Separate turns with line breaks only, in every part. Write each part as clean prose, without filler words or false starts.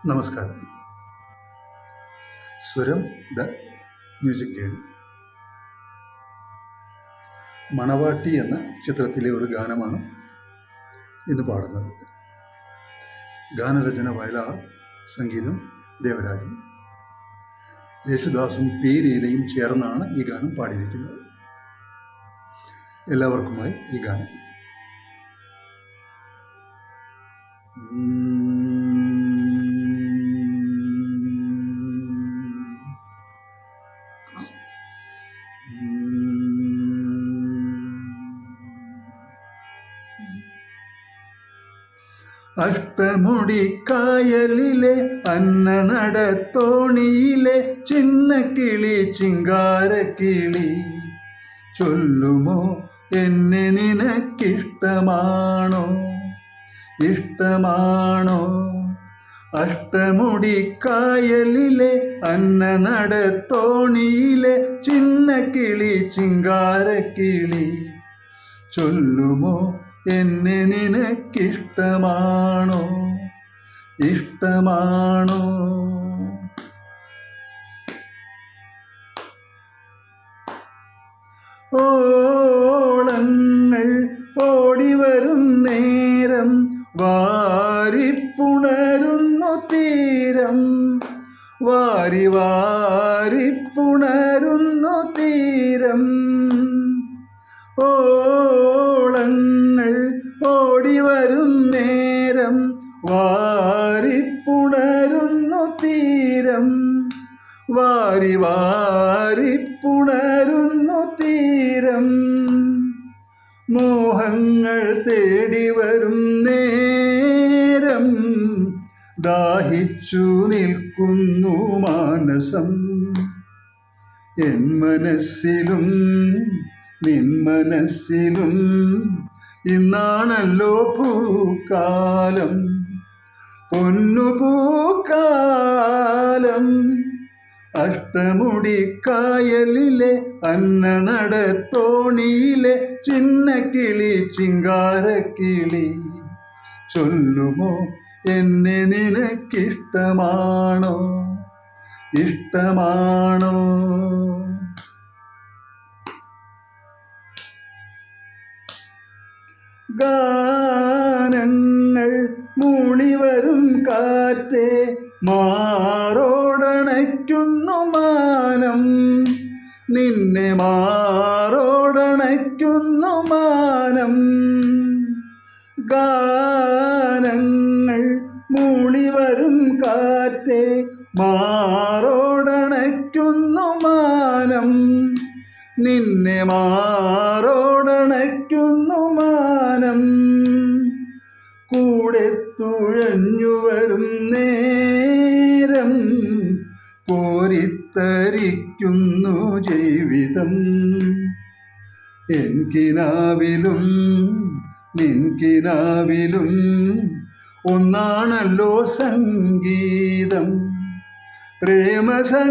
നമസ്കാരം. സ്വരം the music journey. മണവാട്ടി എന്ന ചിത്രത്തിലെ ഒരു ഗാനമാണ് ഇന്ന് പാടുന്നത്. ഗാനരചന വയലാർ, സംഗീതം ദേവരാജൻ. യേശുദാസും പി ലീലയും ചേർന്നാണ് ഈ ഗാനം പാടിയിരിക്കുന്നത്. എല്ലാവർക്കുമായി ഈ ഗാനം. അഷ്ടമുടിക്കായലിലെ അന്നനടത്തോണിയിലെ ചിന്നക്കിളി ചിങ്കാരക്കിളി ചൊല്ലുമോ എന്നെ നിനക്കിഷ്ടമാണോ, ഇഷ്ടമാണോ? അഷ്ടമുടിക്കായലിലെ അന്നനടത്തോണിയിലെ ചിന്നക്കിളി ചിങ്കാരക്കിളി ചൊല്ലുമോ എന്നെ നിനക്കിഷ്ടമാണോ, ഇഷ്ടമാണോ? ഓളങ്ങൾ ഓടിവരും നേരം വാരിപ്പുണരുന്നു തീരം, വാരി വാരിപ്പുണരുന്നു തീരം. ഓളങ്ങൾ ഓടിവരും നേരം വാരിപ്പുണരുന്നു തീരം, വാരി വാരിപ്പുണരുന്നു തീരം. മോഹങ്ങൾ തേടി വരും നേരം ദാഹിച്ചു നിൽക്കുന്നു മാനസം. എൻ മനസ്സിലും നിൻ മനസ്സിലും ഇന്നാണല്ലോ പൂക്കാലം, പൊന്നുപൂക്കാലം. അഷ്ടമുടിക്കായലിലെ അന്നനടത്തോണിയിലെ ചിന്നക്കിളി ചിങ്കാരക്കിളി ചൊല്ലുമോ എന്നെ നിനക്കിഷ്ടമാണോ, ഇഷ്ടമാണോ? ഗാനങ്ങൾ മൂളിവരും കാറ്റേ മാറോടണയ്ക്കുന്നു മാനം, നിന്നെ മാറോടണയ്ക്കുന്നു മാനം. ഗാനങ്ങൾ മൂളിവരും കാറ്റേ മാറോടണയ്ക്കുന്നു മാനം, നിന്നെ മാറോടണയ്ക്കുന്നു മാനം. കൂടെ തുഴഞ്ഞു വരും നേരം കോരിത്തരിക്കുന്നു ജീവിതം. എൻ കിനാവിലും നിൻ കിനാവിലും ഒന്നാണല്ലോ സംഗീതം, പ്രേമസംഗീതം.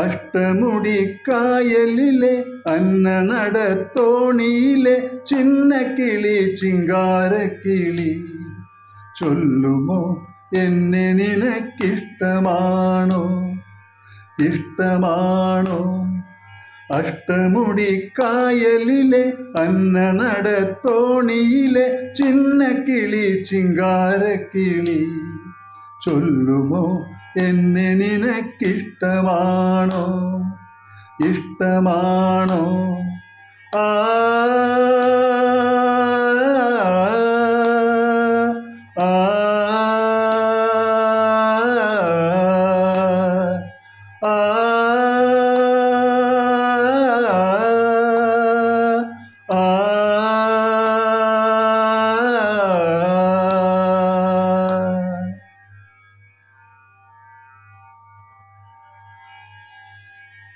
അഷ്ടമുടിക്കായലിലെ അന്നനടത്തോണിയിലെ ചിന്നക്കിളി ചിങ്കാരക്കിളി ചൊല്ലുമോ എന്നെ നിനക്കിഷ്ടമാണോ, ഇഷ്ടമാണോ? അഷ്ടമുടിക്കായലിലെ അന്നനടത്തോണിയിലെ ചിന്നക്കിളി ചിങ്കാരക്കിളി ചൊല്ലുമോ എന്നെ നിനക്കിഷ്ടമാണോ, ഇഷ്ടമാണോ? ആ ആ ആ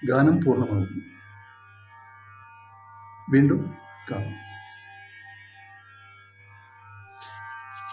ഗാനം പൂർണ്ണമാകുന്നു. വീണ്ടും കാണാം.